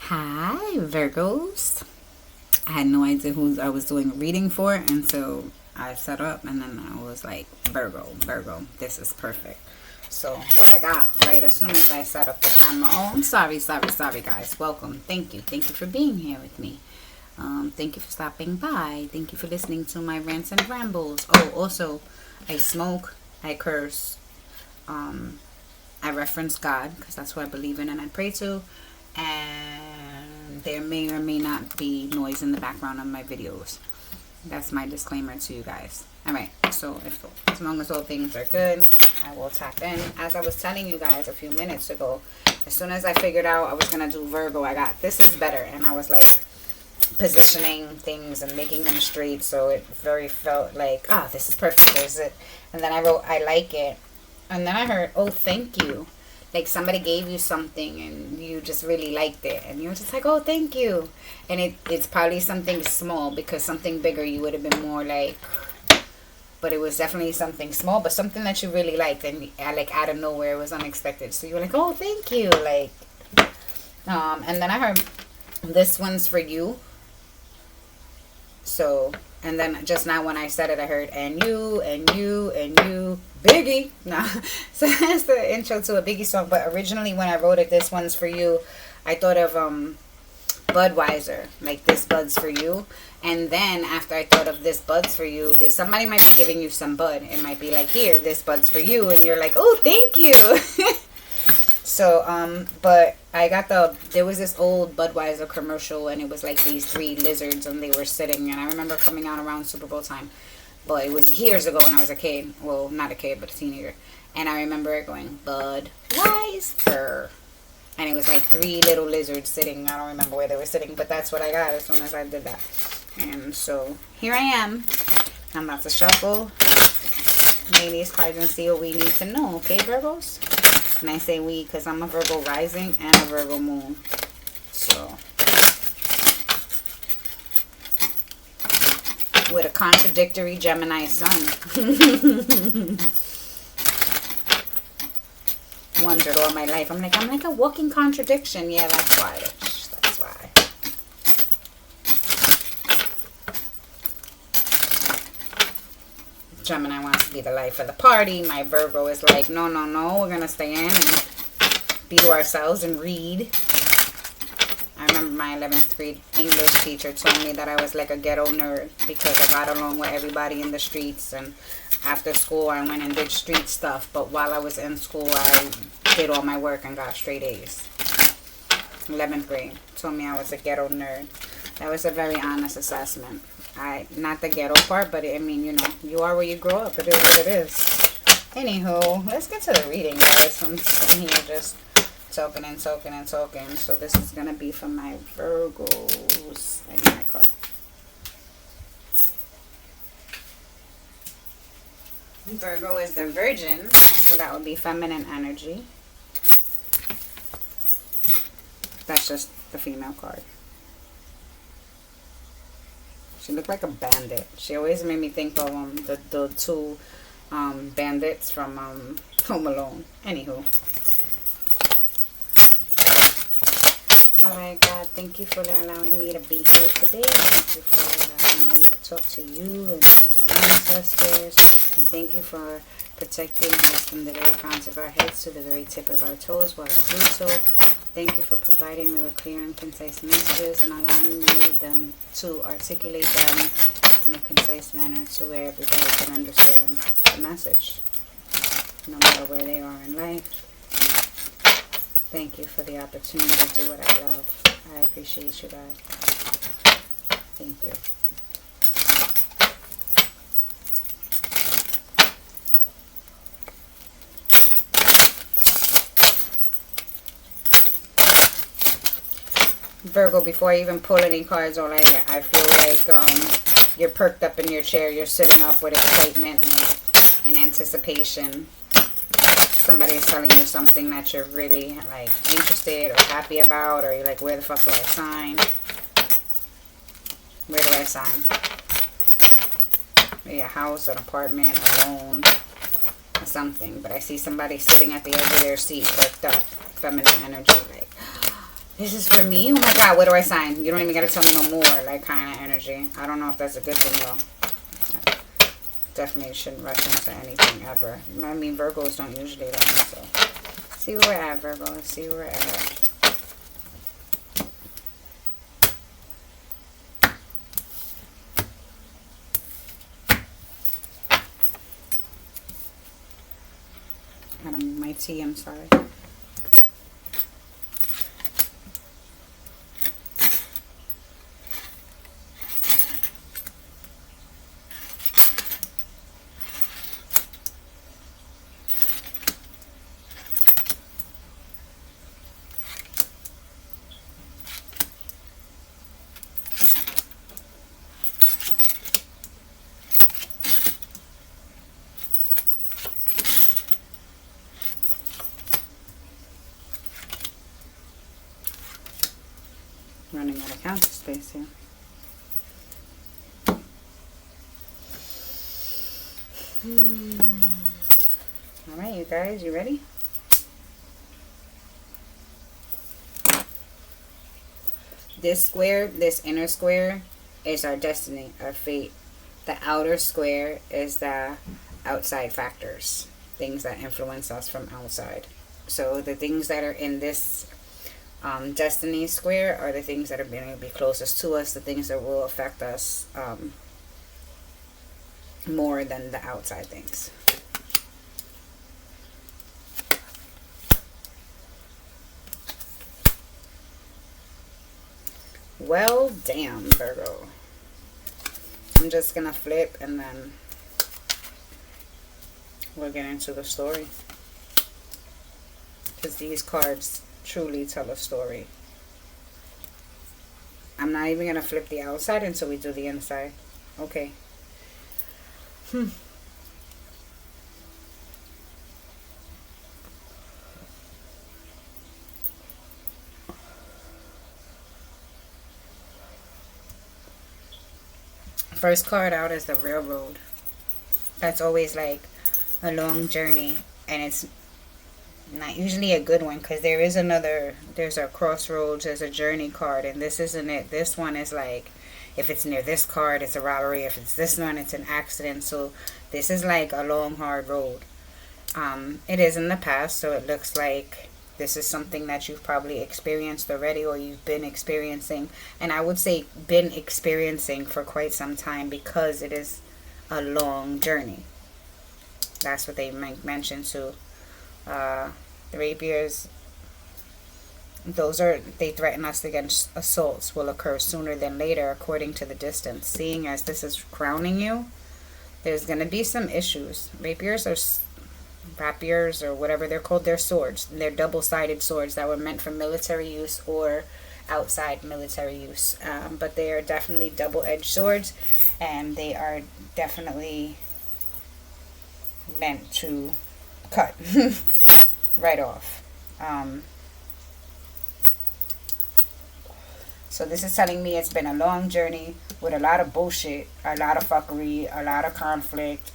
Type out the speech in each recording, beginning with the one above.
Hi, Virgos. I had no idea who I was doing a reading for, and so I set up, and then I was like, Virgo, this is perfect. So what I got right as soon as I set up the camera. Oh, I'm sorry, guys. Welcome. Thank you for being here with me. Thank you for stopping by. Thank you for listening to my rants and rambles. Oh, also, I smoke, I curse, I reference God because that's what I believe in and I pray to. And there may or may not be noise in the background of my videos. That's my disclaimer to you guys. Alright, so as long as all things are good, I will tap in. As I was telling you guys a few minutes ago, as soon as I figured out I was going to do Virgo, I got this is better. And I was like positioning things and making them straight. So it very felt like, this is perfect. There's it. And then I wrote, I like it. And then I heard, oh, thank you. Like somebody gave you something and you just really liked it and you were just like, oh, thank you. And it's probably something small, because something bigger you would have been more like, but it was definitely something small, but something that you really liked, and like out of nowhere it was unexpected. So you were like, oh, thank you. Like, and then I heard, this one's for you. So, and then just now when I said it, I heard, and you, Biggie. No. So that's the intro to a Biggie song. But originally when I wrote it, this one's for you, I thought of Budweiser, like this bud's for you. And then after I thought of this bud's for you, somebody might be giving you some bud. It might be like, here, this bud's for you. And you're like, oh, thank you. So, but I got there was this old Budweiser commercial, and it was like these three lizards, and they were sitting, and I remember coming out around Super Bowl time, but it was years ago when I was a kid, well, not a kid, but a teenager, and I remember it going, Budweiser, and it was like three little lizards sitting. I don't remember where they were sitting, but that's what I got as soon as I did that. And so, here I am. I'm about to shuffle, lay these cards and see what we need to know, okay, Virgos? And I say we because I'm a Virgo rising and a Virgo moon. So, with a contradictory Gemini sun. Wondered all my life. I'm like a walking contradiction. Yeah, that's why. That's why. Gemini wants to be the life of the party. My Virgo is like, no, we're going to stay in and be to ourselves and read. I remember my 11th grade English teacher told me that I was like a ghetto nerd because I got along with everybody in the streets. And after school, I went and did street stuff. But while I was in school, I did all my work and got straight A's. 11th grade told me I was a ghetto nerd. That was a very honest assessment. Not the ghetto part, but I mean, you know, you are where you grow up. It is what it is. Anywho, let's get to the reading, guys. I'm sitting here just talking. So this is going to be for my Virgos. I need my card. Virgo is the Virgin, so that would be feminine energy. That's just the female card. She looked like a bandit. She always made me think of the two bandits from Home Alone. Anywho. Alright, God, thank you for allowing me to be here today. Thank you for allowing me to talk to you and to my ancestors. And thank you for protecting us from the very crowns of our heads to the very tip of our toes while I do so. Thank you for providing me with clear and concise messages and allowing me to articulate them in a concise manner to where everybody can understand the message, no matter where they are in life. Thank you for the opportunity to do what I love. I appreciate you, God. Thank you. Virgo, before I even pull any cards, I feel like you're perked up in your chair. You're sitting up with excitement and anticipation. Somebody is telling you something that you're really like interested or happy about, or you're like, where the fuck do I sign? Where do I sign? Maybe a house, an apartment, a loan, or something. But I see somebody sitting at the edge of their seat, perked up, feminine energy, like, This is for me? Oh my God, what do I sign? You don't even gotta tell me no more, like, kind of energy. I don't know if that's a good thing, though. Definitely shouldn't rush into anything ever. I mean, Virgos don't usually that, so. See where we're at, Virgo. See where we're at. My tea, I'm sorry. Running out of counter space here. All right, you guys, you ready? This square, this inner square, is our destiny, our fate. The outer square is the outside factors, things that influence us from outside. So the things that are in this destiny square are the things that are going to be closest to us, the things that will affect us more than the outside things. Well, damn, Virgo. I'm just going to flip and then we'll get into the story. Because these cards truly tell a story. I'm not even going to flip the outside until we do the inside. Okay. First card out is the railroad. That's always like a long journey, and it's not usually a good one because there's a crossroads, there's a journey card, and this isn't it. This one is like, if it's near this card, it's a robbery. If it's this one, it's an accident. So this is like a long, hard road. It is in the past, so it looks like this is something that you've probably experienced already, or you've been experiencing. And I would say been experiencing for quite some time, because it is a long journey. That's what they mentioned too. The rapiers, they threaten us against assaults will occur sooner than later according to the distance. Seeing as this is crowning you, there's going to be some issues. Rapiers or whatever they're called, they're swords. They're double-sided swords that were meant for military use or outside military use. But they are definitely double-edged swords, and they are definitely meant to cut right off. So this is telling me it's been a long journey with a lot of bullshit, a lot of fuckery, a lot of conflict,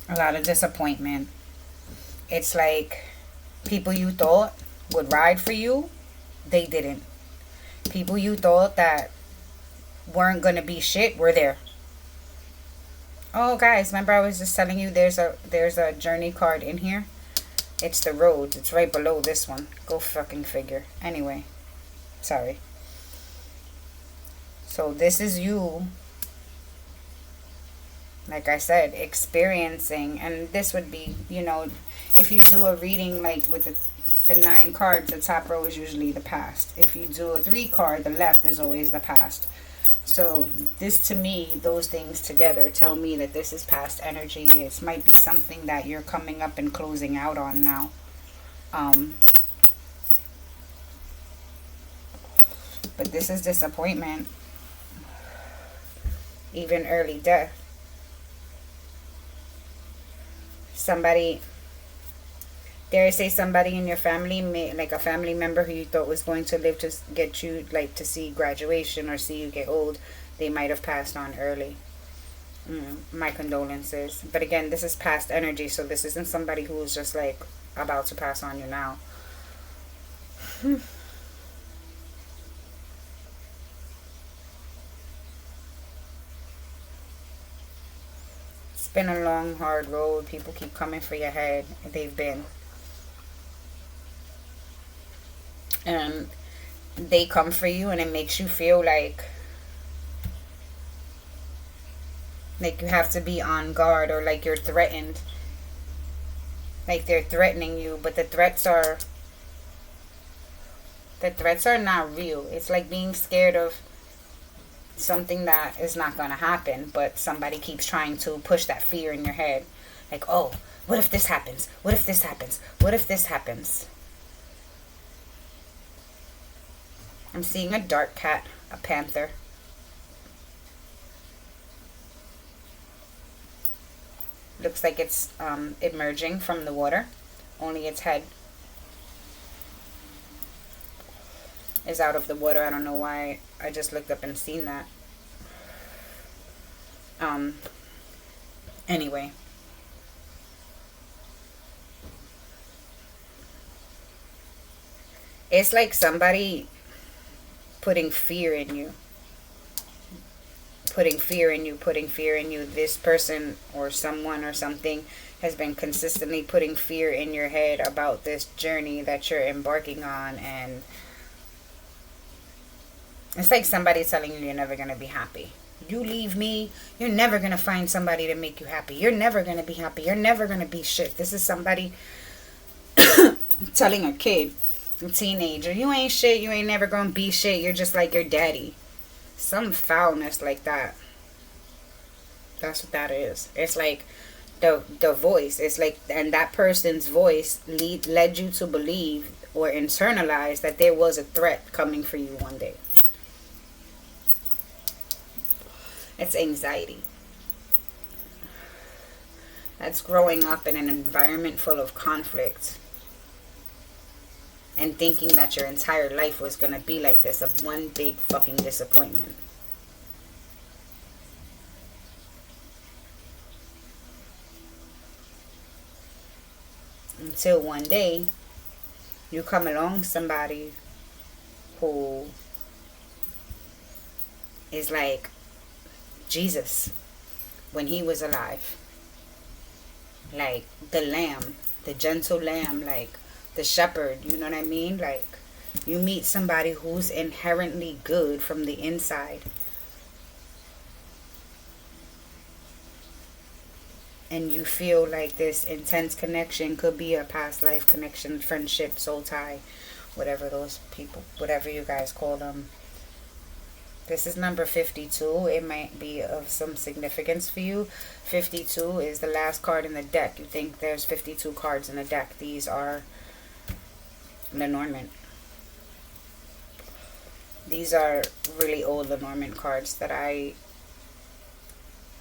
a lot of disappointment. It's like people you thought would ride for you, they didn't. People you thought that weren't gonna be shit were there. Oh, guys, remember I was just telling you there's a journey card in here? It's the road. It's right below this one. Go fucking figure. Anyway, sorry. So this is you, like I said, experiencing. And this would be, if you do a reading like with the 9 cards, the top row is usually the past. If you do a 3 card, the left is always the past. So this, to me, those things together tell me that this is past energy. It might be something that you're coming up and closing out on now. But this is disappointment. Even early death. Somebody, dare I say, somebody in your family, like a family member who you thought was going to live to get you, like, to see graduation or see you get old, they might have passed on early. My condolences. But again, this is past energy, so this isn't somebody who is just like about to pass on you now. It's been a long, hard road. People keep coming for your head. They've been. And they come for you, and it makes you feel like you have to be on guard, or like you're threatened. Like they're threatening you, but the threats are not real. It's like being scared of something that is not going to happen, but somebody keeps trying to push that fear in your head. Like, oh, what if this happens? What if this happens? What if this happens? I'm seeing a dark cat, a panther. Looks like it's emerging from the water. Only its head is out of the water. I don't know why. I just looked up and seen that. Anyway. It's like somebody putting fear in you. Putting fear in you. This person or someone or something has been consistently putting fear in your head about this journey that you're embarking on, and it's like somebody telling you you're never going to be happy. You leave me, you're never going to find somebody to make you happy. You're never going to be happy. You're never going to be shit. This is somebody telling a kid, a teenager, you ain't shit. You ain't never going to be shit. You're just like your daddy. Some foulness like that. That's what that is. It's like the voice. It's like, and that person's voice led you to believe or internalize that there was a threat coming for you one day. It's anxiety. That's growing up in an environment full of conflict and thinking that your entire life was going to be like this, of one big fucking disappointment. Until one day, you come along somebody who is like Jesus when he was alive. Like the lamb, the gentle lamb, like the shepherd, you know what I mean? Like, you meet somebody who's inherently good from the inside, and you feel like this intense connection could be a past life connection, friendship, soul tie, whatever those people, whatever you guys call them. This is number 52. It might be of some significance for you. 52 is the last card in the deck. You think there's 52 cards in the deck. These are Lenormand. These are really old Lenormand cards that I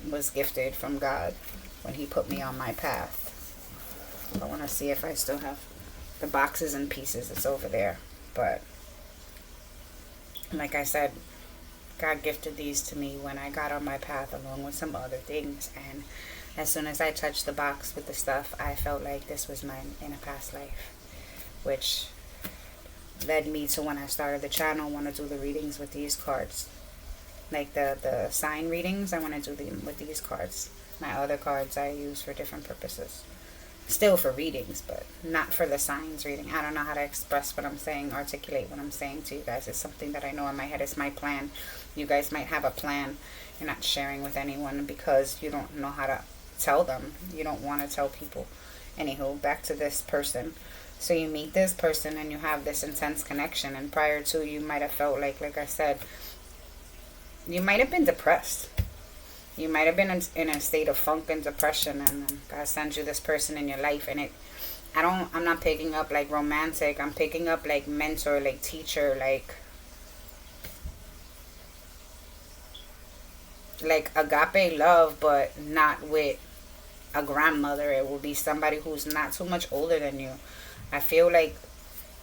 was gifted from God when he put me on my path. I want to see if I still have the boxes and pieces. It's over there. But like I said, God gifted these to me when I got on my path, along with some other things. And as soon as I touched the box with the stuff, I felt like this was mine in a past life, which led me to, when I started the channel, want to do the readings with these cards. Like the sign readings, I want to do them with these cards. My other cards I use for different purposes. Still for readings, but not for the signs reading. I don't know how to express what I'm saying, articulate what I'm saying to you guys. It's something that I know in my head. It's my plan. You guys might have a plan you're not sharing with anyone because you don't know how to tell them. You don't want to tell people. Anywho, back to this person. So you meet this person and you have this intense connection. And prior to, you might have felt like I said, you might have been depressed. You might have been in a state of funk and depression, and God sends you this person in your life, and I'm not picking up like romantic. I'm picking up like mentor, like teacher, like agape love, but not with a grandmother. It will be somebody who's not too much older than you. I feel like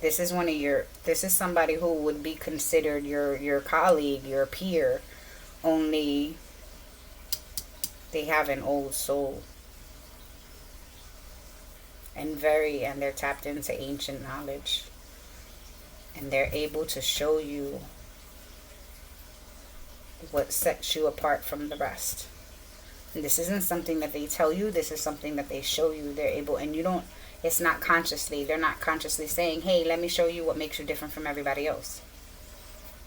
this is somebody who would be considered your colleague, your peer, only they have an old soul and they're tapped into ancient knowledge. And they're able to show you what sets you apart from the rest. And this isn't something that they tell you, this is something that they show you. They're able, and you don't, it's not consciously, they're not consciously saying, hey, let me show you what makes you different from everybody else.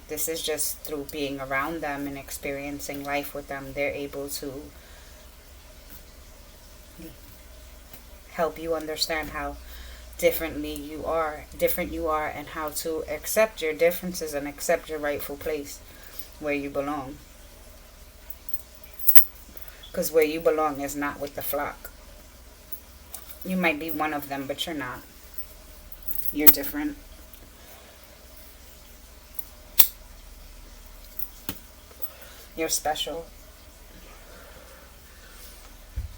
This is just through being around them and experiencing life with them. They're able to help you understand how different you are, and how to accept your differences and accept your rightful place where you belong. Because where you belong is not with the flock. You might be one of them, but you're not. You're different. You're special.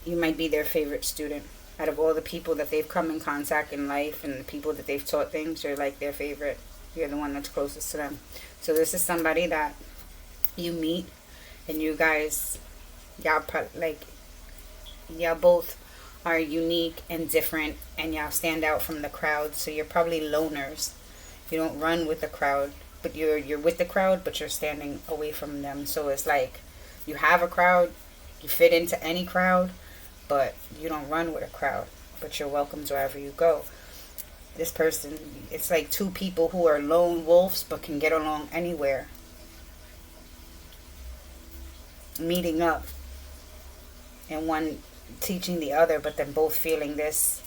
You might be their favorite student. Out of all the people that they've come in contact in life and the people that they've taught things, you're like their favorite. You're the one that's closest to them. So this is somebody that you meet, and you guys, y'all both are unique and different, and y'all stand out from the crowd. So you're probably loners. You don't run with the crowd, but you're with the crowd, but you're standing away from them. So it's like you have a crowd, you fit into any crowd, but you don't run with a crowd, but you're welcomed wherever you go. This person, it's like two people who are lone wolves but can get along anywhere, meeting up, and one teaching the other, but then both feeling this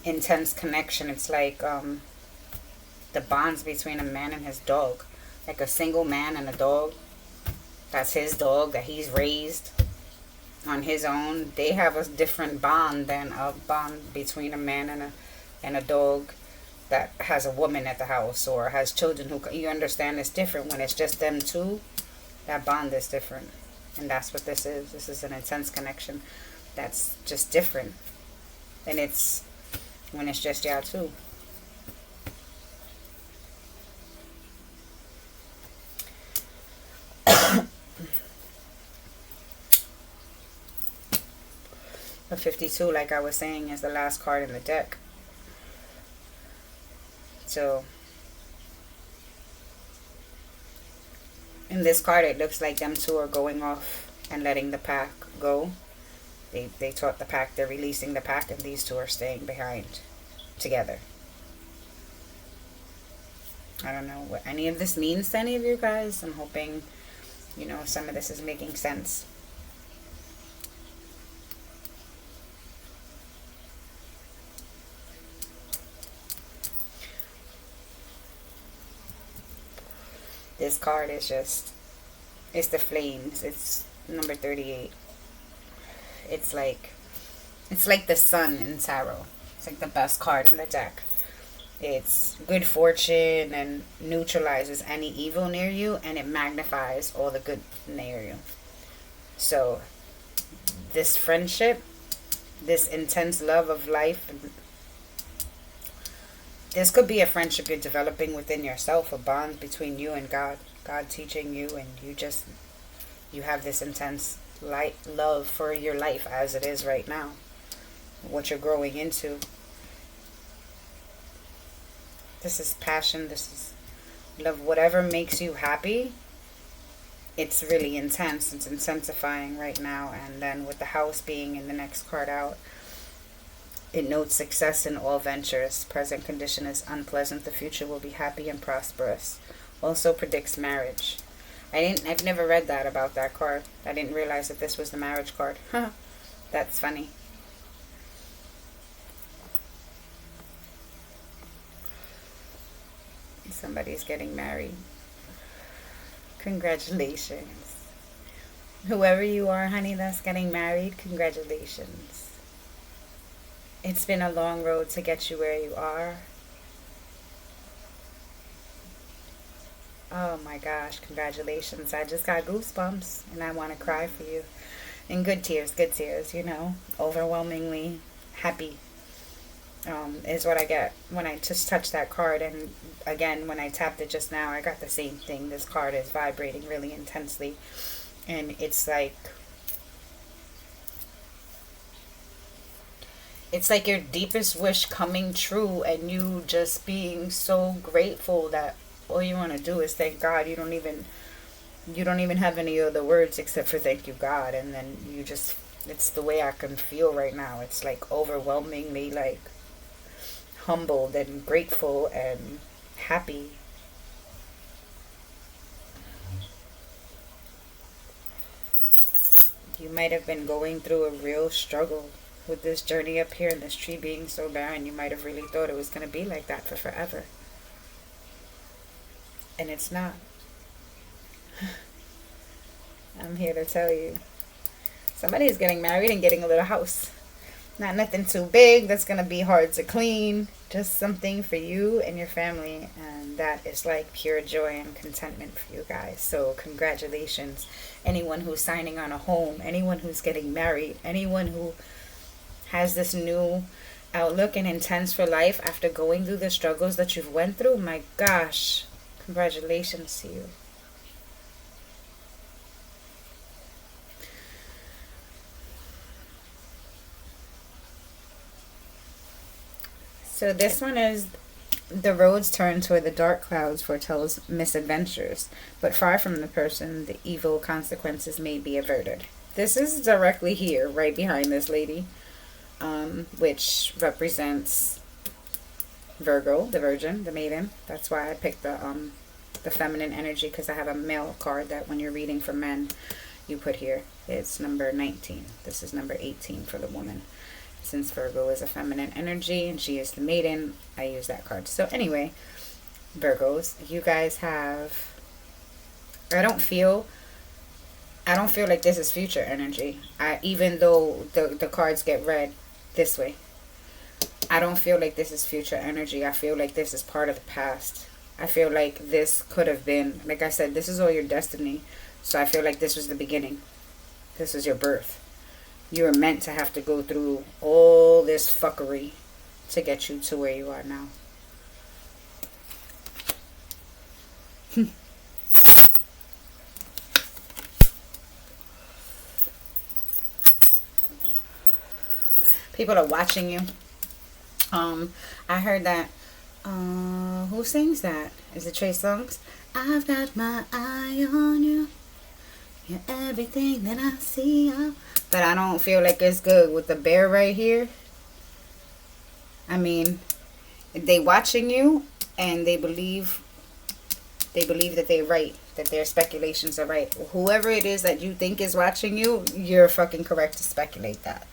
intense connection. It's like the bonds between a man and his dog. Like a single man and a dog. That's his dog that he's raised on his own. They have a different bond than a bond between a man and a dog that has a woman at the house or has children who, you understand, it's different. When it's just them two, that bond is different. And that's what this is. This is an intense connection that's just different. And it's when it's just y'all two. The 52, like I was saying, is the last card in the deck. So in this card, it looks like them two are going off and letting the pack go. They taught the pack, they're releasing the pack, and these two are staying behind together. I don't know what any of this means to any of you guys. I'm hoping, some of this is making sense. This card is it's the flames. It's number 38. It's like the sun in tarot. It's like the best card in the deck. It's good fortune and neutralizes any evil near you, and it magnifies all the good near you. So this friendship, this intense love of life, this could be a friendship you're developing within yourself, a bond between you and God. God teaching you, and you have this intense love for your life as it is right now. What you're growing into. This is passion. This is love. Whatever makes you happy, it's really intense. It's intensifying right now. And then with the house being in the next card out, it notes success in all ventures. Present condition is unpleasant. The future will be happy and prosperous. Also predicts marriage. I've never read that about that card. I didn't realize that this was the marriage card. That's funny. Somebody's getting married. Congratulations. Whoever you are, honey, that's getting married, congratulations. It's been a long road to get you where you are. Oh my gosh, congratulations. I just got goosebumps and I want to cry for you. And good tears, overwhelmingly happy is what I get when I just touch that card. And again, when I tapped it just now, I got the same thing. This card is vibrating really intensely. And it's like, It's like your deepest wish coming true, and you just being so grateful that all you want to do is thank God. You don't even have any other words except for thank you God. And then you just, it's the way I can feel right now. It's like overwhelmingly like humbled and grateful and happy. You might have been going through a real struggle with this journey up here and this tree being so barren. You might have really thought it was going to be like that for forever. And it's not. I'm here to tell you. Somebody is getting married and getting a little house. Not nothing too big that's going to be hard to clean. Just something for you and your family. And that is like pure joy and contentment for you guys. So congratulations. Anyone who's signing on a home. Anyone who's getting married. Anyone who has this new outlook and intents for life after going through the struggles that you've went through. My gosh. Congratulations to you. So this one is, the roads turn toward the dark clouds foretells misadventures, but far from the person, the evil consequences may be averted. This is directly here, right behind this lady, which represents Virgo, the Virgin, the Maiden. That's why I picked the feminine energy, because I have a male card that when you're reading for men, you put here. It's number 19. This is number 18 for the woman. Since Virgo is a feminine energy and she is the maiden, I use that card. So anyway, Virgos, you guys have, I don't feel like this is future energy. Even though the cards get read this way, I don't feel like this is future energy. I feel like this is part of the past. I feel like this could have been, like I said, this is all your destiny. So I feel like this was the beginning. This was your birth. You were meant to have to go through all this fuckery to get you to where you are now. People are watching you. I heard that. Who sings that? Is it Trey Songz? I've got my eye on you. You're everything that I see. But I don't feel like it's good with the bear right here. I mean, they watching you and they believe that they're right, that their speculations are right. Whoever it is that you think is watching you, you're fucking correct to speculate that.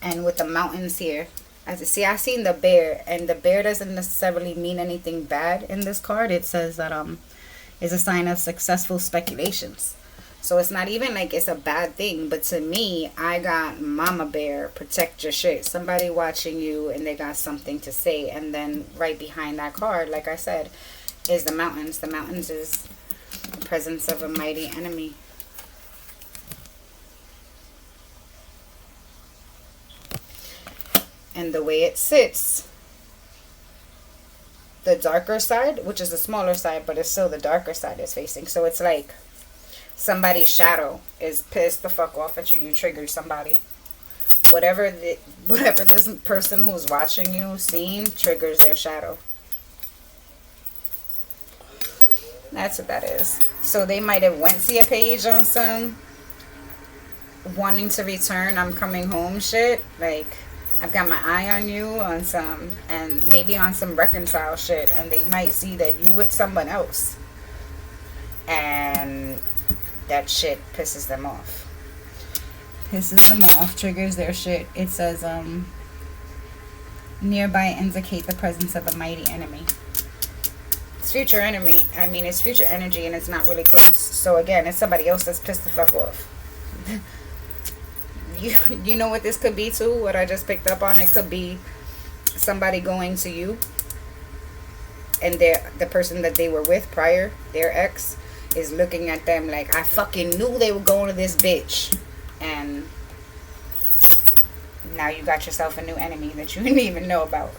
And with the mountains here, I seen the bear, and the bear doesn't necessarily mean anything bad in this card. It says that is a sign of successful speculations. So it's not even like it's a bad thing. But to me, I got mama bear, protect your shit. Somebody watching you and they got something to say. And then right behind that card, like I said, is the mountains. The mountains is the presence of a mighty enemy. And the way it sits, the darker side, which is the smaller side, but it's still the darker side is facing. So it's like somebody's shadow is pissed the fuck off at you. You triggered somebody. Whatever this person who's watching you seeing triggers their shadow. That's what that is. So they might have went to your page on some wanting to return, I'm coming home shit. Like, I've got my eye on you on some, and maybe on some reconcile shit, and they might see that you with someone else, and that shit pisses them off. Triggers their shit. It says, nearby indicate the presence of a mighty enemy. It's future enemy. I mean, it's future energy, and it's not really close. So again, it's somebody else that's pissed the fuck off. You know what this could be too? What I just picked up on? It could be somebody going to you, and the person that they were with prior, their ex, is looking at them like, I fucking knew they were going to this bitch. And now you got yourself a new enemy that you didn't even know about.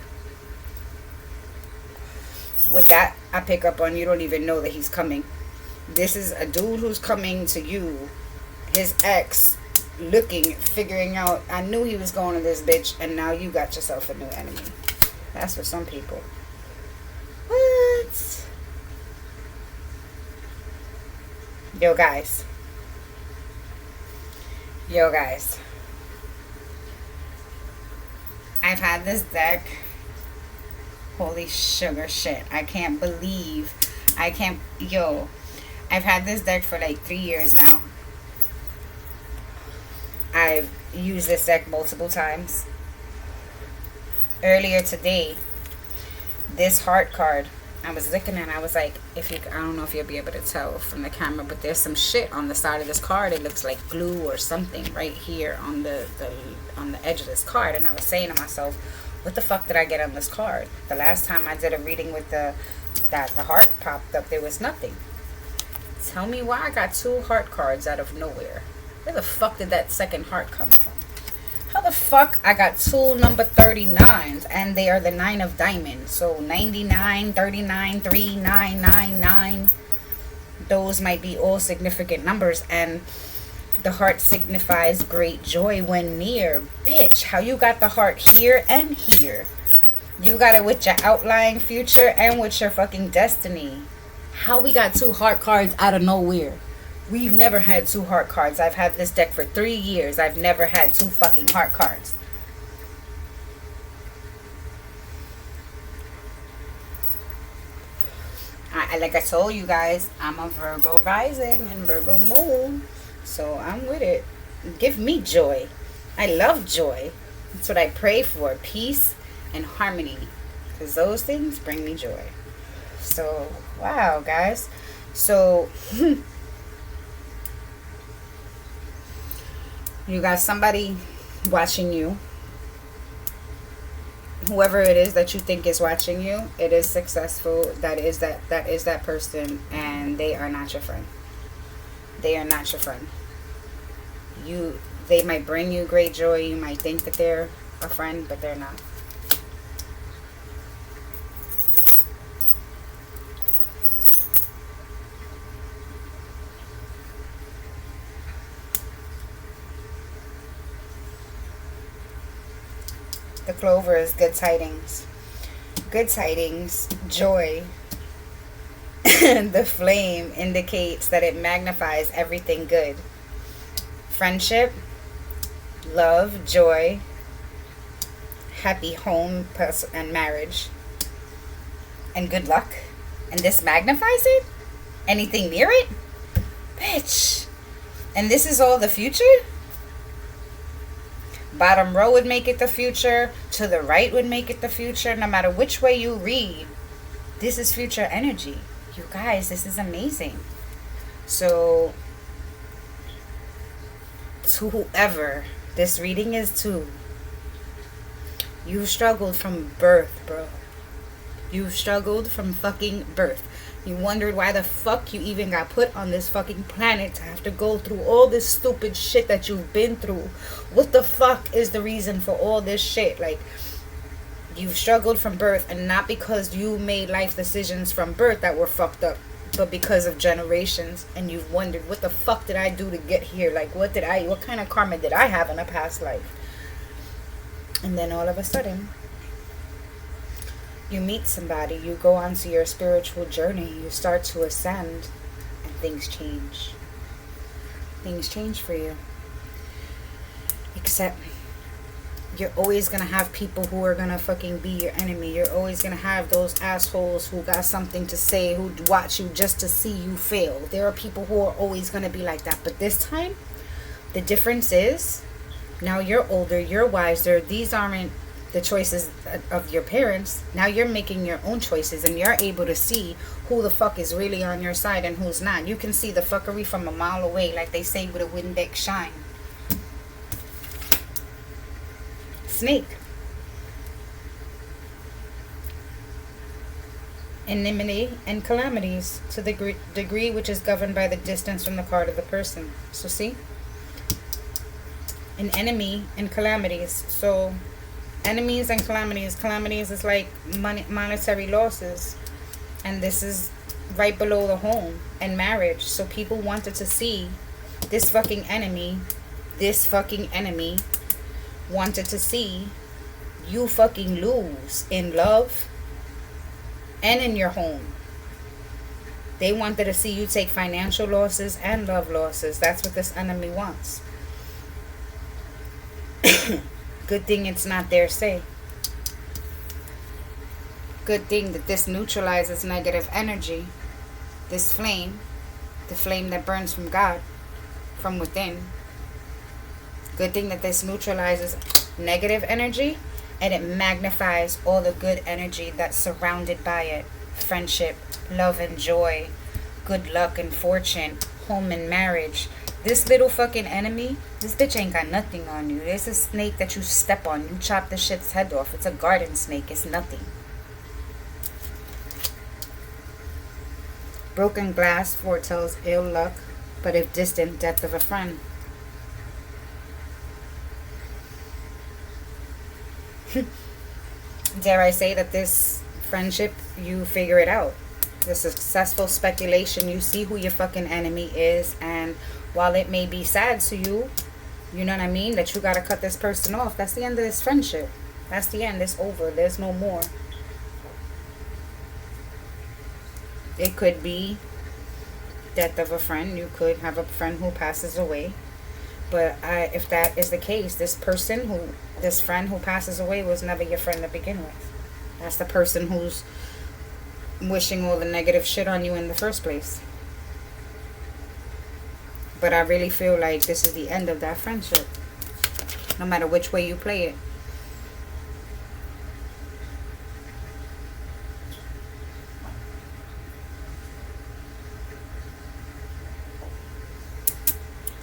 With that, I pick up on you don't even know that he's coming. This is a dude who's coming to you. His ex looking, figuring out, I knew he was going to this bitch, and now you got yourself a new enemy. That's for some people. What? Yo, guys. I've had this deck. Holy sugar shit. I've had this deck for like 3 years now. I've used this deck multiple times. Earlier today, this heart card, I was looking at it, I was like, I don't know if you'll be able to tell from the camera, but there's some shit on the side of this card. It looks like glue or something right here on the edge of this card. And I was saying to myself, what the fuck did I get on this card? The last time I did a reading with the heart popped up, there was nothing. Tell me why I got 2 heart cards out of nowhere. Where the fuck did that second heart come from? How the fuck I got 2 number 39s, and they are the 9 of diamonds. So 99, 39, 3, 9, 9, 9. Those might be all significant numbers, and the heart signifies great joy when near. Bitch, how you got the heart here and here? You got it with your outlying future and with your fucking destiny. How we got 2 heart cards out of nowhere? We've never had 2 heart cards. I've had this deck for 3 years. I've never had 2 fucking heart cards. Like I told you guys, I'm a Virgo rising and Virgo moon. So I'm with it. Give me joy. I love joy. That's what I pray for. Peace and harmony. Because those things bring me joy. So, wow, guys. So... you got somebody watching you. Whoever it is that you think is watching you, it is successful. That is that person, and they are not your friend. They are not your friend. They might bring you great joy. You might think that they're a friend, but they're not. The clover is good tidings. Good tidings, joy. The flame indicates that it magnifies everything good. Friendship, love, joy, happy home and marriage, and good luck. And this magnifies it? Anything near it? Bitch. And this is all the future? Bottom row would make it the future. To the right would make it the future. No matter which way you read, this is future energy. You guys, this is amazing. So, to whoever this reading is to, you've struggled from birth, bro. You've struggled from fucking birth. You wondered why the fuck you even got put on this fucking planet to have to go through all this stupid shit that you've been through. What the fuck is the reason for all this shit? Like, you've struggled from birth, and not because you made life decisions from birth that were fucked up, but because of generations. And you've wondered, what the fuck did I do to get here? Like, what kind of karma did I have in a past life? And then all of a sudden, you meet somebody, you go onto your spiritual journey, you start to ascend, and things change. Things change for you. Except, you're always going to have people who are going to fucking be your enemy. You're always going to have those assholes who got something to say, who watch you just to see you fail. There are people who are always going to be like that. But this time, the difference is, now you're older, you're wiser. These aren't the choices of your parents. Now you're making your own choices, and you're able to see who the fuck is really on your side and who's not. You can see the fuckery from a mile away, like they say with a Windex shine. Snake. Enmity and calamities to the degree which is governed by the distance from the card of the person. So see? An enemy and calamities. So enemies and calamities. Calamities is like monetary losses. And this is right below the home and marriage. So people wanted to see this fucking enemy this fucking enemy wanted to see you fucking lose in love and in your home. They wanted to see you take financial losses and love losses. That's what this enemy wants. Good thing it's not their say. Good thing that this neutralizes negative energy. This flame, the flame that burns from God, from within. Good thing that this neutralizes negative energy, and it magnifies all the good energy that's surrounded by it. Friendship, love and joy, good luck and fortune, home and marriage. This little fucking enemy, this bitch ain't got nothing on you. There's a snake that you step on. You chop the shit's head off. It's a garden snake. It's nothing. Broken glass foretells ill luck, but if distant, death of a friend. Dare I say that this friendship, you figure it out. The successful speculation, you see who your fucking enemy is, and while it may be sad to you, you know what I mean, that you gotta cut this person off. That's the end of this friendship. That's the end. It's over. There's no more. It could be death of a friend. You could have a friend who passes away. But if that is the case, this friend who passes away was never your friend to begin with. That's the person who's wishing all the negative shit on you in the first place. But I really feel like this is the end of that friendship. No matter which way you play it.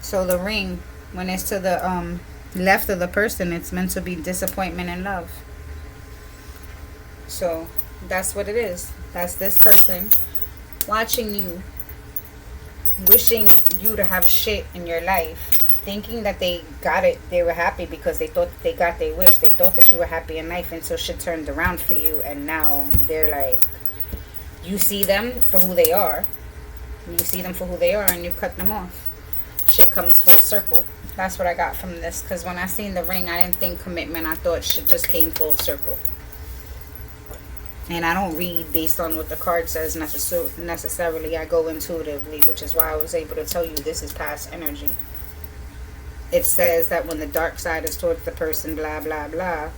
So the ring, when it's to the left of the person, it's meant to be disappointment and love. So that's what it is. That's this person watching you, wishing you to have shit in your life, thinking that they got it, they were happy because they thought they got their wish. They thought that you were happy in life until shit turned around for you, and now they're like, you see them for who they are. You see them for who they are and you cut them off. Shit comes full circle. That's what I got from this, because when I seen the ring, I didn't think commitment. I thought shit just came full circle. And I don't read based on what the card says necessarily. I go intuitively, which is why I was able to tell you this is past energy. It says that when the dark side is towards the person, blah, blah, blah,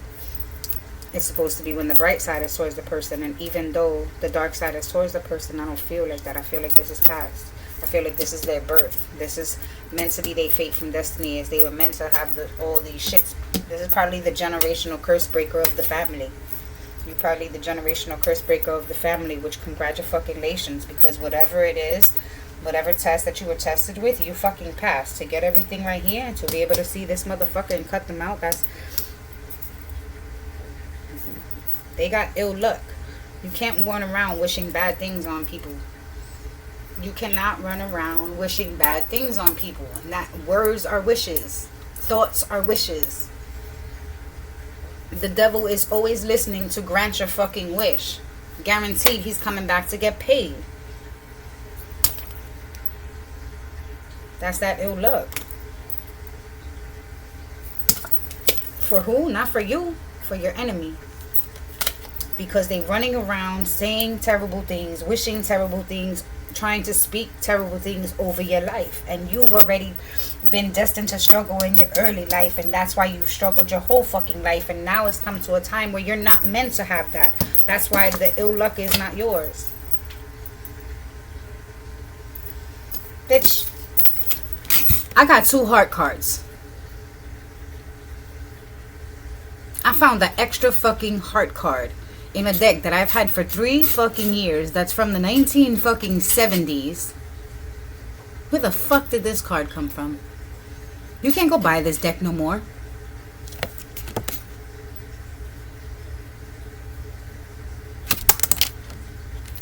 it's supposed to be when the bright side is towards the person. And even though the dark side is towards the person, I don't feel like that. I feel like this is past. I feel like this is their birth. This is meant to be their fate from destiny, as they were meant to have all these shits. This is probably the generational curse breaker of the family. You're probably the generational curse breaker of the family, which congratulations, because whatever it is, whatever test that you were tested with, you fucking passed. To get everything right here and to be able to see this motherfucker and cut them out, they got ill luck. You can't run around wishing bad things on people. You cannot run around wishing bad things on people. That words are wishes. Thoughts are wishes. The devil is always listening to grant your fucking wish. Guaranteed he's coming back to get paid. That's that ill luck. For who? Not for you. For your enemy. Because they running around saying terrible things, wishing terrible things, trying to speak terrible things over your life, and you've already been destined to struggle in your early life, and that's why you struggled your whole fucking life, and now it's come to a time where you're not meant to have that. That's why the ill luck is not yours. Bitch, I got 2 heart cards. I found the extra fucking heart card in a deck that I've had for 3 fucking years. That's from the 1970s. Where the fuck did this card come from? You can't go buy this deck no more.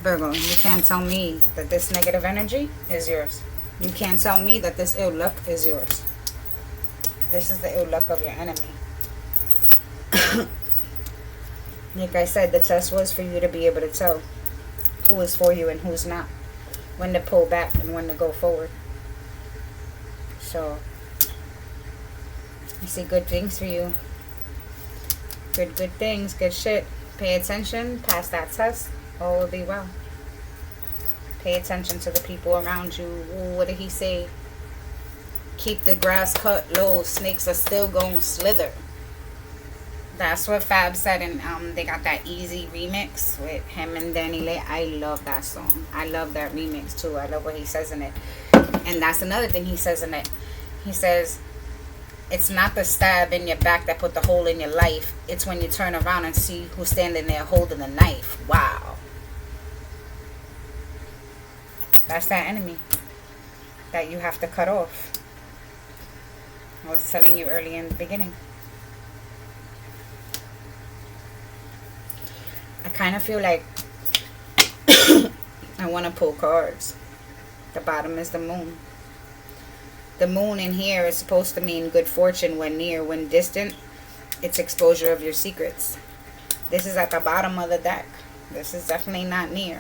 Virgo, you can't tell me that this negative energy is yours. You can't tell me that this ill luck is yours. This is the ill luck of your enemy. Like I said, the test was for you to be able to tell who is for you and who's not. When to pull back and when to go forward. So, I see good things for you. Good things, good shit. Pay attention, pass that test, all will be well. Pay attention to the people around you. Ooh, what did he say? Keep the grass cut low, snakes are still gonna slither. That's what Fab said, and they got that Easy remix with him and Danny Lay. I love that song. I love that remix too. I love what he says in it. And that's another thing he says in it. He says, it's not the stab in your back that put the hole in your life. It's when you turn around and see who's standing there holding the knife. Wow. That's that enemy that you have to cut off. I was telling you early in the beginning. I kind of feel like I want to pull cards. The bottom is the moon. The moon in here is supposed to mean good fortune when near, when distant. It's exposure of your secrets. This is at the bottom of the deck. This is definitely not near.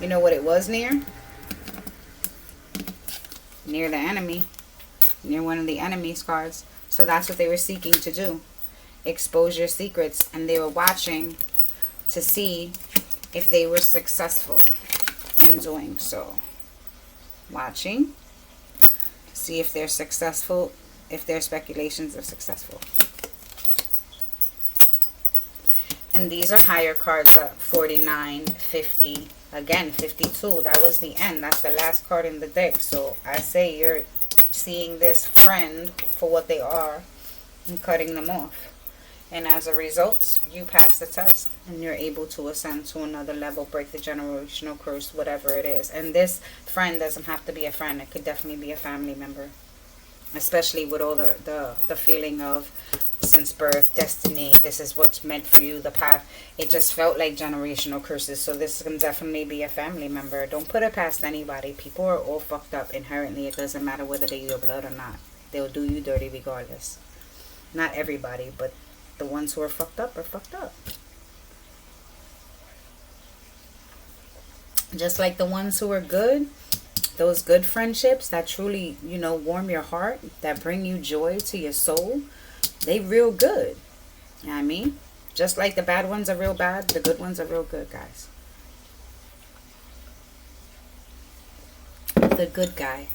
You know what it was near? Near the enemy. Near one of the enemy's cards. So that's what they were seeking to do. Expose your secrets. And they were watching to see if they were successful in doing so. Watching. See if they're successful, if their speculations are successful. And these are higher cards up. 49, 50, again 52. That was the end. That's the last card in the deck. So I say you're seeing this friend for what they are and cutting them off. And as a result, you pass the test and you're able to ascend to another level, break the generational curse, whatever it is. And this friend doesn't have to be a friend. It could definitely be a family member. Especially with all the feeling of since birth, destiny, this is what's meant for you, the path. It just felt like generational curses. So this can definitely be a family member. Don't put it past anybody. People are all fucked up inherently. It doesn't matter whether they're your blood or not. They'll do you dirty regardless. Not everybody, but the ones who are fucked up are fucked up. Just like the ones who are good, those good friendships that truly, you know, warm your heart, that bring you joy to your soul, they real good. You know what I mean? Just like the bad ones are real bad, the good ones are real good, guys. The good guy.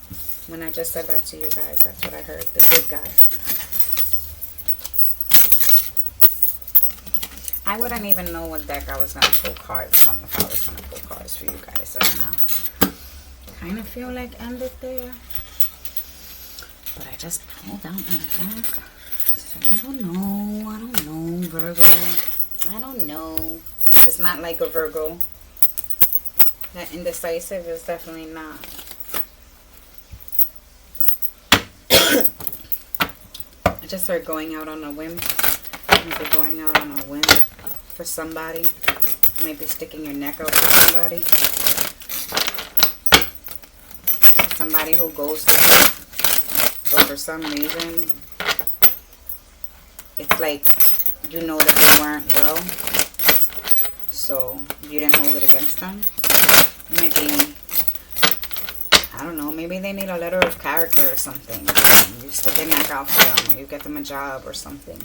When I just said that to you guys, that's what I heard. The good guy. I wouldn't even know what deck I was going to pull cards from if I was going to pull cards for you guys right now. Kind of feel like end it there. But I just pulled out my deck. So I don't know, Virgo. I don't know. This is not like a Virgo. That indecisive is definitely not. I just heard going out on a whim. Maybe going out on a whim for somebody. Maybe sticking your neck out for somebody. Somebody who goes out. But for some reason, it's like you know that they weren't well. So you didn't hold it against them. Maybe, I don't know, maybe they need a letter of character or something. You stick your neck out for them, or you get them a job or something.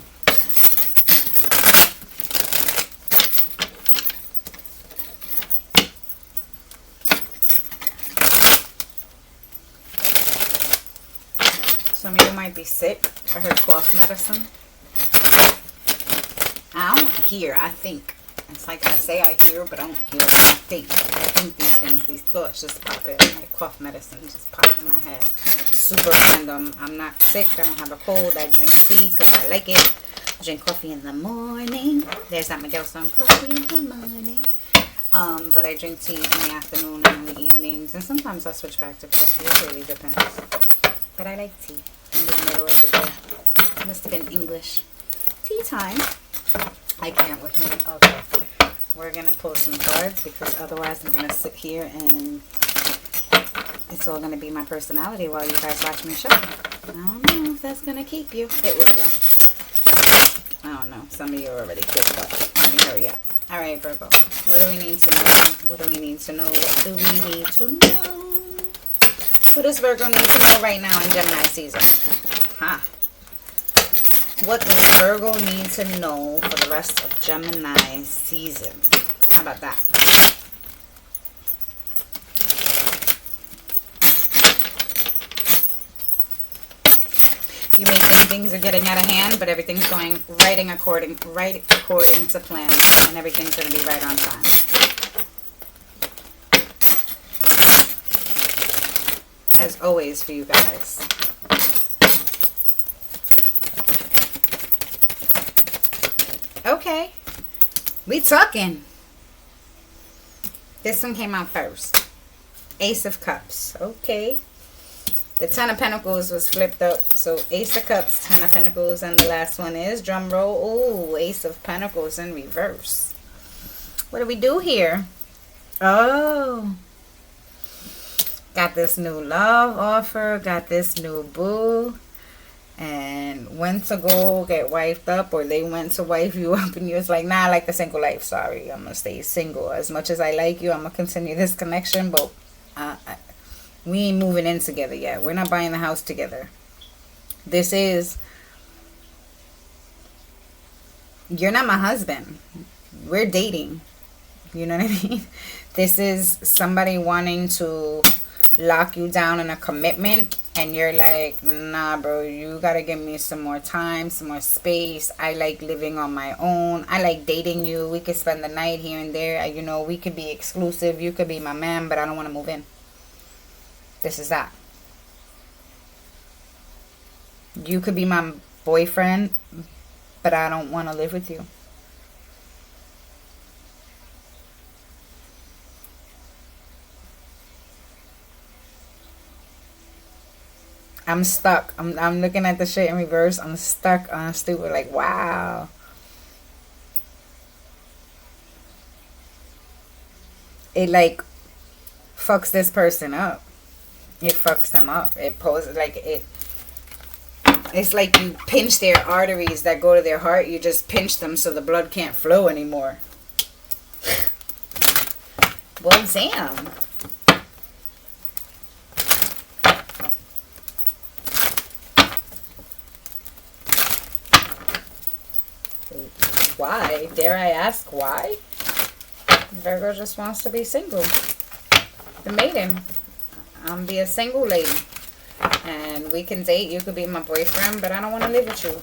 Some of you might be sick. I heard cough medicine. I don't hear, I think. It's like I say I hear, but I don't hear. I think these things, these thoughts just pop in. Like cough medicine just pop in my head. Super random. I'm not sick. I don't have a cold. I drink tea because I like it. I drink coffee in the morning. There's that Miguel song, coffee in the morning. But I drink tea in the afternoon and in the evenings. And sometimes I switch back to coffee. It really depends. But I like tea in the middle of the day. Must have been English. Tea time. I can't with me. Okay. We're going to pull some cards because otherwise I'm going to sit here and it's all going to be my personality while you guys watch me shuffle. I don't know if that's going to keep you. It will though. I don't know. Some of you are already good, but let me hurry up. Alright, Virgo. What do we need to know? What do we need to know? What do we need to know? What does Virgo need to know right now in Gemini season? Huh? What does Virgo need to know for the rest of Gemini season? How about that? You may think things are getting out of hand, but everything's going right according to plan, and everything's going to be right on time. As always for you guys. Okay, we talking. This one came out first. Ace of Cups. Okay. The Ten of Pentacles was flipped up. So Ace of Cups, Ten of Pentacles, and the last one is, drum roll, ooh, Ace of Pentacles in reverse. What do we do here? Oh. Got this new love offer. Got this new boo. And went to go get wifed up, or they went to wife you up, and you was like, nah, I like the single life. Sorry, I'm going to stay single. As much as I like you, I'm going to continue this connection, but we ain't moving in together yet. We're not buying the house together. This is, you're not my husband. We're dating. You know what I mean? This is somebody wanting to lock you down in a commitment, and you're like, nah, bro, you gotta give me some more time, some more space. I like living on my own. I like dating you. We could spend the night here and there. You know, we could be exclusive. You could be my man, but I don't want to move in. This is that. You could be my boyfriend, but I don't want to live with you. I'm stuck. I'm looking at the shit in reverse. I'm stuck on stupid. Like, wow. It like fucks this person up. It fucks them up. It poses like it. It's like you pinch their arteries that go to their heart. You just pinch them so the blood can't flow anymore. Well, damn. Why? Dare I ask why? Virgo just wants to be single. The maiden. I'm be a single lady. And we can date. You could be my boyfriend, but I don't want to live with you.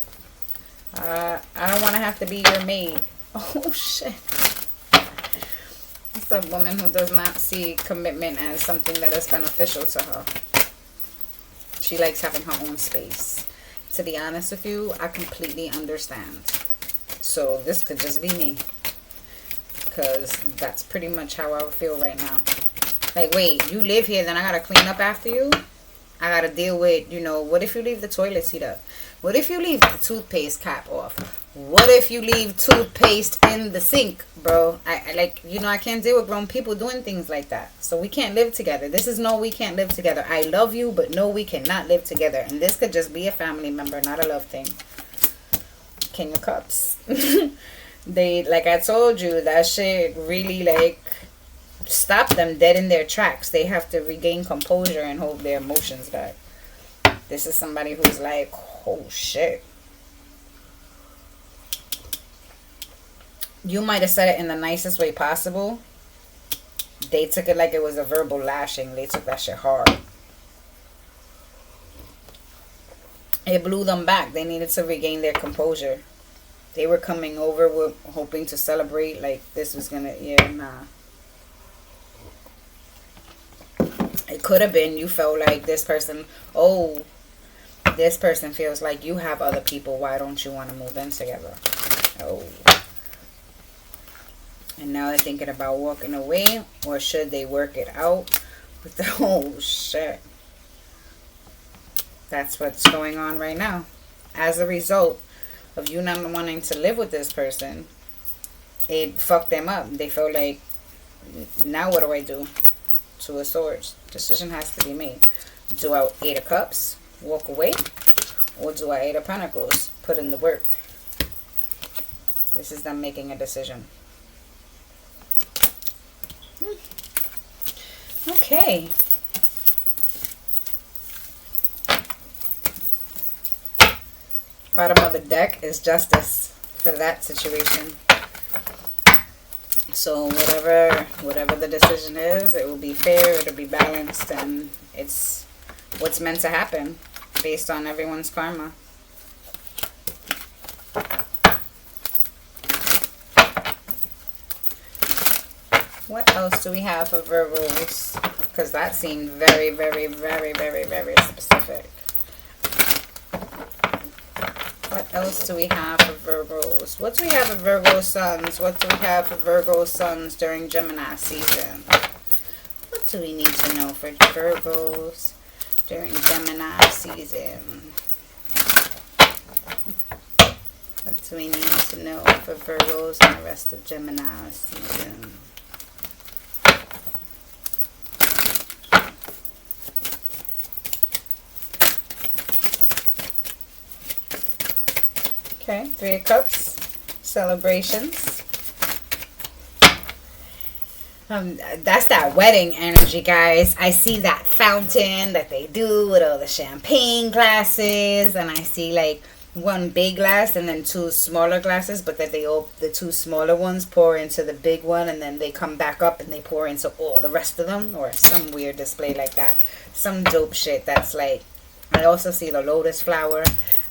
I don't want to have to be your maid. Oh, shit. It's a woman who does not see commitment as something that is beneficial to her. She likes having her own space. To be honest with you, I completely understand. So this could just be me. Because that's pretty much how I feel right now. Like, wait, you live here, then I got to clean up after you? I got to deal with, you know, what if you leave the toilet seat up? What if you leave the toothpaste cap off? What if you leave toothpaste in the sink, bro? I like, you know, I can't deal with grown people doing things like that. So we can't live together. This is no, we can't live together. I love you, but no, we cannot live together. And this could just be a family member, not a love thing. King of Cups. They, like I told you, that shit really, like, stop them dead in their tracks. They have to regain composure and hold their emotions back. This is somebody who's like, oh shit. You might have said it in the nicest way possible. They took it like it was a verbal lashing. They took that shit hard. It blew them back. They needed to regain their composure. They were coming over with hoping to celebrate, like this was gonna, yeah, nah. It could have been you felt like this person, oh, this person feels like you have other people. Why don't you want to move in together? Oh. And now they're thinking about walking away, or should they work it out with the whole shit? That's what's going on right now. As a result of you not wanting to live with this person, it fucked them up. They feel like, now what do I do? Two of Swords. Decision has to be made. Do I 8 of Cups, walk away? Or do I 8 of Pentacles, put in the work? This is them making a decision. Okay. Bottom of the deck is justice for that situation. So whatever the decision is, it will be fair, it'll be balanced, and it's what's meant to happen based on everyone's karma. What else do we have for Virgos? Because that seemed very, very, very, very, very specific. What else do we have for Virgos? What do we have for Virgo Suns? What do we have for Virgo Suns during Gemini season? What do we need to know for Virgos during Gemini season? What do we need to know for Virgos and the rest of Gemini season? Okay, Three of Cups, celebrations. That's that wedding energy, guys. I see that fountain that they do with all the champagne glasses, and I see like one big glass and then two smaller glasses, but that the two smaller ones pour into the big one, and then they come back up and they pour into all the rest of them, or some weird display like that. Some dope shit that's like, I also see the lotus flower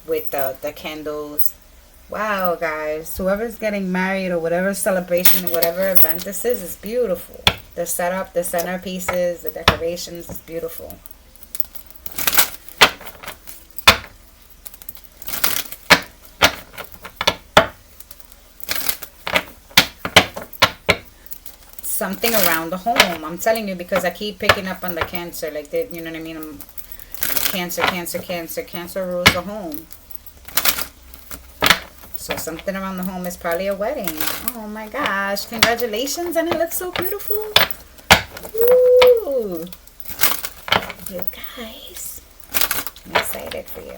with the candles. Wow, guys, whoever's getting married or whatever celebration, whatever event this is beautiful. The setup, the centerpieces, the decorations is beautiful. Something around the home. I'm telling you, because I keep picking up on the Cancer. Like, they, you know what I mean? Cancer, Cancer, Cancer. Cancer rules the home. So something around the home is probably a wedding. Oh my gosh. Congratulations. And it looks so beautiful. Ooh. You guys. I'm excited for you.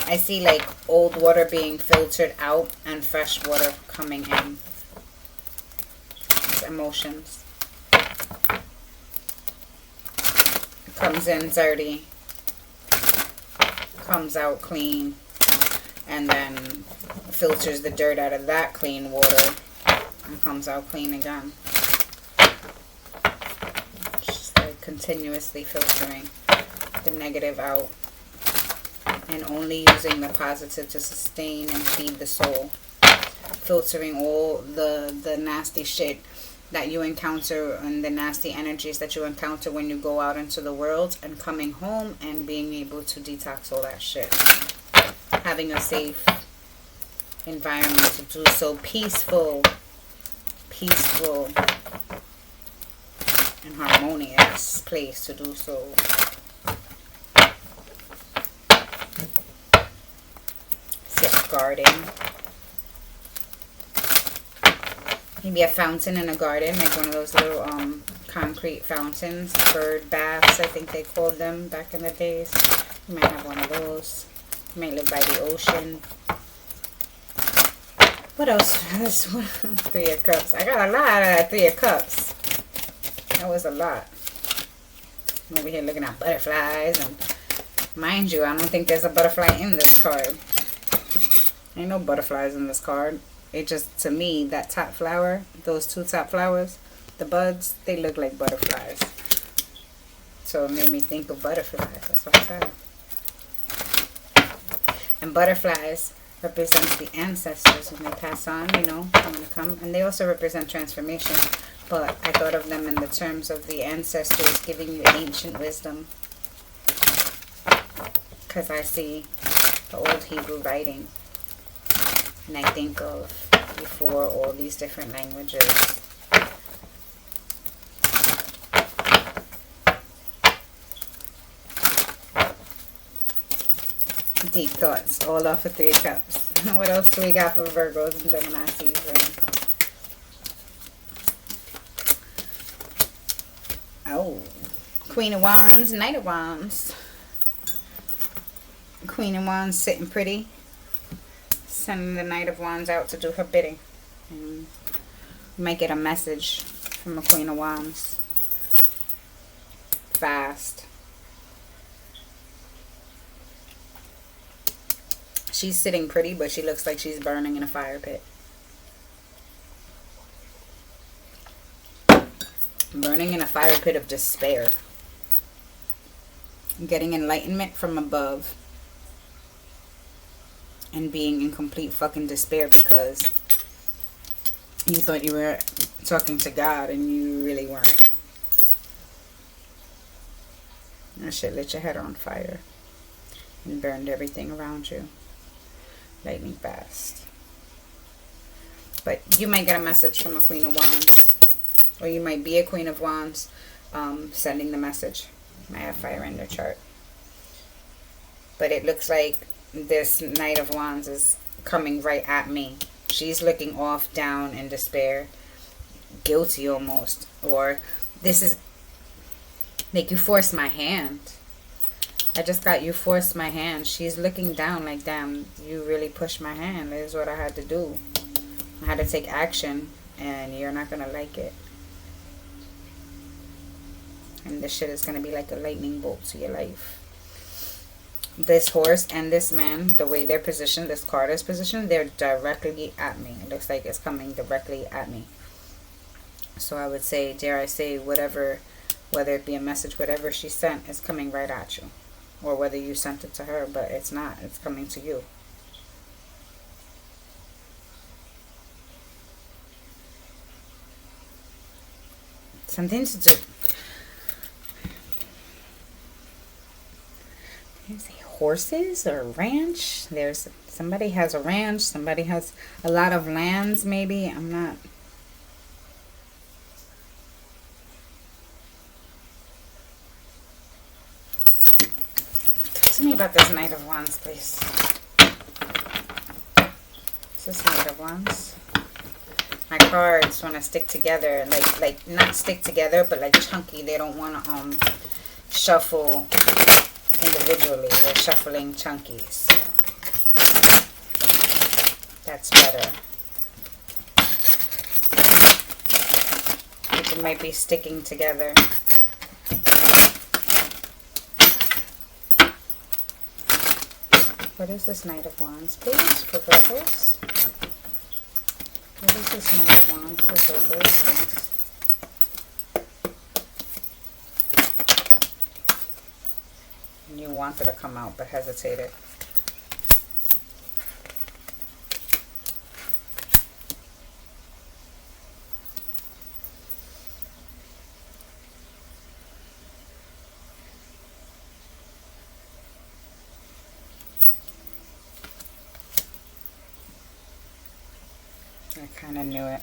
I see like old water being filtered out and fresh water coming in. It's emotions. Comes in dirty, comes out clean, and then filters the dirt out of that clean water and comes out clean again. Just like continuously filtering the negative out and only using the positive to sustain and feed the soul. Filtering all the nasty shit that you encounter and the nasty energies that you encounter when you go out into the world, and coming home and being able to detox all that shit. Having a safe environment to do so. Peaceful and harmonious place to do so. See a garden. Maybe a fountain in a garden, like one of those little concrete fountains, bird baths, I think they called them back in the days. You might have one of those. You might live by the ocean. What else? Three of Cups. I got a lot of that Three of Cups. That was a lot. I'm over here looking at butterflies, and mind you, I don't think there's a butterfly in this card. Ain't no butterflies in this card. It just, to me, that top flower, those two top flowers, the buds, they look like butterflies. So it made me think of butterflies. That's what I said. And butterflies represent the ancestors when they pass on, you know, when they come. And they also represent transformation. But I thought of them in the terms of the ancestors giving you ancient wisdom. Because I see the old Hebrew writing. And I think of before all these different languages. Deep thoughts, all off of Three of Cups. What else do we got for Virgos and Gemini season? Oh, Queen of Wands, Knight of Wands. Queen of Wands sitting pretty. Sending the Knight of Wands out to do her bidding. And you might get a message from a Queen of Wands. fast. She's sitting pretty, but she looks like she's burning in a fire pit. Burning in a fire pit of despair. Getting enlightenment from above. And being in complete fucking despair because you thought you were talking to God and you really weren't. That shit lit your head on fire and burned everything around you. Lightning fast. But you might get a message from a Queen of Wands. Or you might be a Queen of Wands sending the message. Might have fire in their chart. But it looks like this Knight of Wands is coming right at me. She's looking off, down, in despair. Guilty almost. Or this is like you forced my hand. I just got you forced my hand. She's looking down like, damn, you really pushed my hand. This is what I had to do. I had to take action. And you're not going to like it. And this shit is going to be like a lightning bolt to your life. This horse and this man, the way they're positioned, this card is positioned, they're directly at me. It looks like it's coming directly at me. So I would say, dare I say, whatever, whether it be a message, whatever she sent is coming right at you. Or whether you sent it to her, but it's not. It's coming to you. Something to do. There's horses or ranch. There's somebody has a ranch. Somebody has a lot of lands. Maybe I'm not. Talk to me about this Knight of Wands, please. Is this Knight of Wands? My cards want to stick together, like not stick together, but like chunky. They don't want to shuffle individually. They're shuffling chunky, so that's better. It might be sticking together. What is this Knight of Wands, please, for Virgos? What is this Knight of Wands for Virgos, please? You wanted to come out, but hesitated. I kind of knew it.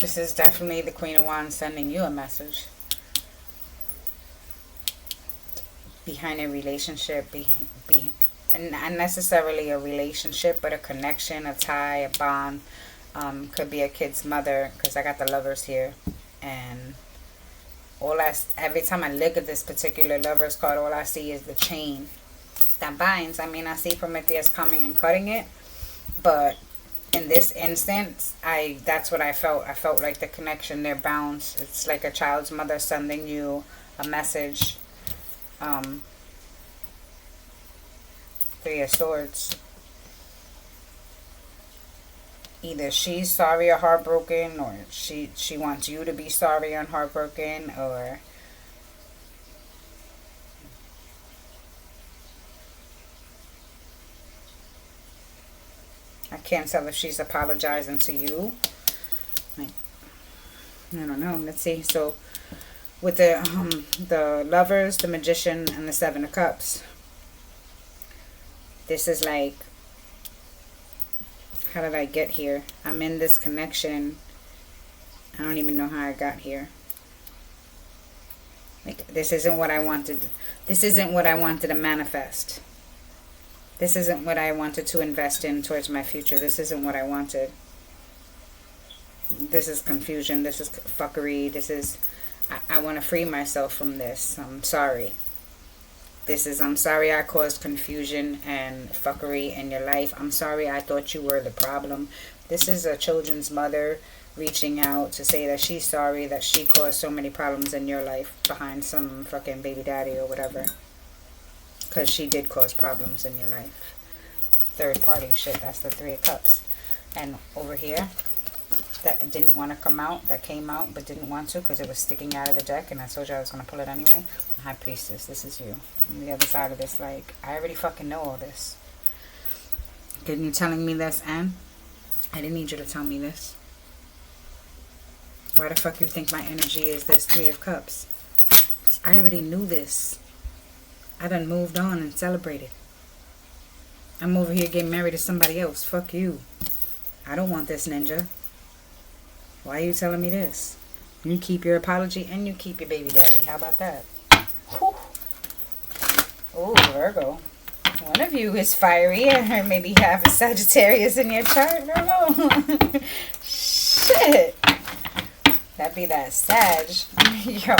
This is definitely the Queen of Wands sending you a message. Behind a relationship, and not necessarily a relationship, but a connection, a tie, a bond. Could be a kid's mother, because I got the Lovers here. And every time I look at this particular Lovers card, all I see is the chain that binds. I mean, I see Prometheus coming and cutting it, but in this instance, that's what I felt. I felt like the connection, they're bound. It's like a child's mother sending you a message. Three of Swords. Either she's sorry or heartbroken, or she wants you to be sorry and heartbroken, or I can't tell if she's apologizing to you. Like, I don't know. Let's see. So with the Lovers, the Magician, and the Seven of Cups, this is like, how did I get here? I'm in this connection. I don't even know how I got here. Like, this isn't what I wanted. This isn't what I wanted to manifest. This isn't what I wanted to invest in towards my future. This isn't what I wanted. This is confusion. This is fuckery. This is, I want to free myself from this. I'm sorry. I'm sorry I caused confusion and fuckery in your life. I'm sorry I thought you were the problem. This is a children's mother reaching out to say that she's sorry that she caused so many problems in your life behind some fucking baby daddy or whatever. Because she did cause problems in your life. Third party shit. That's the Three of Cups. And over here, that didn't want to come out, that came out but didn't want to because it was sticking out of the deck, and I told you I was going to pull it anyway. High Priestess, this is you. On the other side of this, like, I already fucking know all this. Didn't you telling me this, Anne? I didn't need you to tell me this. Why the fuck you think my energy is this Three of Cups? I already knew this. I done moved on and celebrated. I'm over here getting married to somebody else. Fuck you. I don't want this, ninja. Why are you telling me this? You keep your apology and you keep your baby daddy. How about that? Whew. Oh, Virgo. One of you is fiery, or maybe you have a Sagittarius in your chart, Virgo. Shit. That be that Sag. Yo.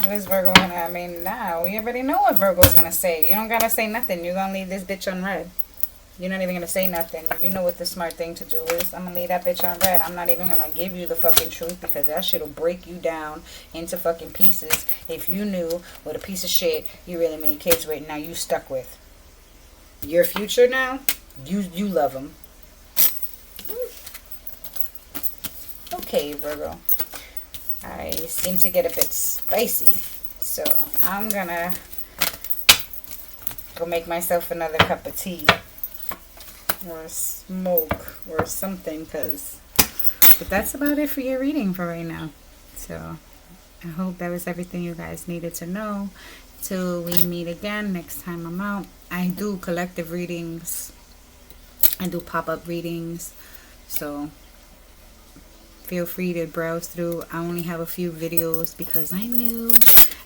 What is Virgo gonna, I mean, nah, we already know what Virgo's gonna say. You don't gotta say nothing. You're gonna leave this bitch on red. You're not even gonna say nothing. You know what the smart thing to do is. I'm gonna leave that bitch on red. I'm not even gonna give you the fucking truth because that shit'll break you down into fucking pieces if you knew what a piece of shit you really made kids with. Now you stuck with your future. Now you love them. Okay, Virgo. I seem to get a bit spicy, so I'm gonna go make myself another cup of tea or smoke or something, but that's about it for your reading for right now. So I hope that was everything you guys needed to know. Till we meet again next time I'm out. I do collective readings. I do pop-up readings, so feel free to browse through. I only have a few videos because I'm new,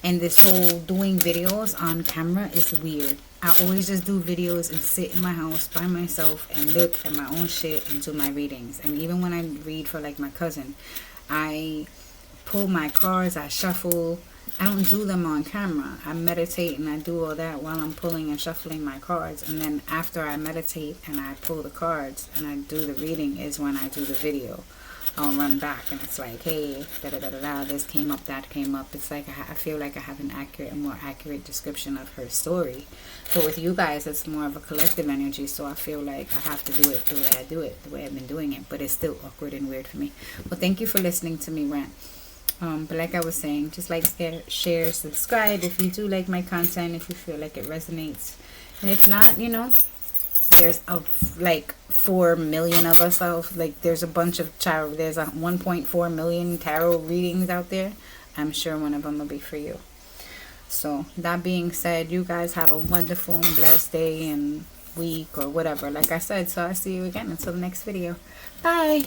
and this whole doing videos on camera is weird. I always just do videos and sit in my house by myself and look at my own shit and do my readings. And even when I read for like my cousin, I pull my cards, I shuffle. I don't do them on camera. I meditate and I do all that while I'm pulling and shuffling my cards. And then after I meditate and I pull the cards and I do the reading is when I do the video. I'll run back and it's like, hey, da-da-da-da-da, this came up, that came up. It's like I feel like I have an accurate, a more accurate description of her story. But with you guys, it's more of a collective energy, so I feel like I have to do it the way I do it, the way I've been doing it. But it's still awkward and weird for me. Well, thank you for listening to me rant. But like I was saying, just like, share, subscribe if you do like my content, if you feel like it resonates. And if not, you know, there's like 4 million of us. Like there's a bunch of tarot. There's 1.4 million tarot readings out there. I'm sure one of them will be for you. So that being said, you guys have a wonderful and blessed day and week or whatever. Like I said, so I'll see you again until the next video. Bye.